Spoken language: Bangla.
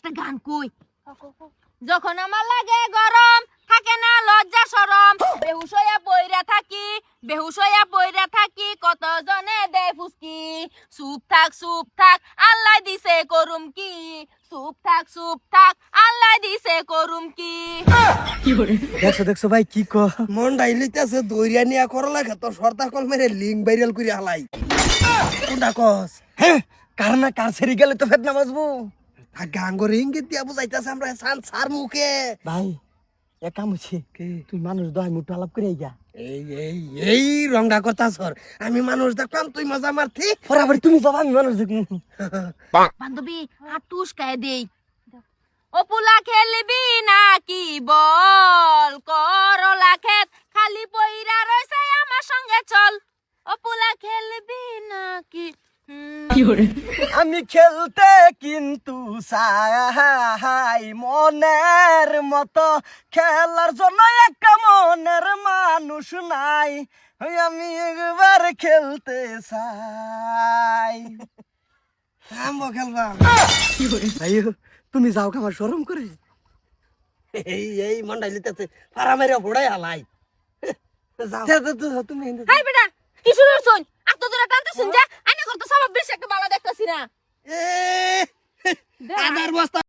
একটা গান কই যখন আমার লাগে গরম থাকে না লজ্জা শরম বেহুশ হইয়া পইরা থাকি কত জনে দেয় ফুসকি চুপ থাক আল্লাহ দিছে করুম কি চুপ থাক আল্লাহ দিছে করুম কি দেখছো দেখছো ভাই কি ক মন ডাইলিতেছে দইরা নিয়া করলা খেত সর্দা কল মেরে লিঙ্ক ভাইরাল করে হালাই কোনটা কস হ্যাঁ কার না কার ছেড়ে গেলে তো ফেট না বাজবো গাঙ্গর ইঙ্গিত দিয়া বুঝাইতেছে আমরা সান সার মুখে ভাই এক কাম হচ্ছে তুই মানুষ দয় মুঠো আলাপ করে গা এই রংটা কথা সর আমি মানুষ দেখলাম তুই মজা মারতি বরাবর তুমি যাবা আমি মানুষ দেখবো বান্ধবী হাত টুসকায় দেই অপুলা খেলবি নাকি বল করলা ক্ষেত খালি পইরা রইছে আমার সঙ্গে চল অপুলা খেলবি নাকি আমি খেলতে কিন্তু চাই মনের মতো খেলার জন্য একটা মনের মানুষ নাই আমি একবার খেলতে চাই আমো খেলবা ভাইও তুমি যাও আমার শরম করে এই মন ডাইলিতেছে ফারা মেরে ঘোড়াই হালাই যাও তুমি হাই বেটা কি শুরু হইছন আত তোরা টানতেছিস যা আইনা করতে সব বেশি একটা বালা দেখতাছি না এ আদার বস্তা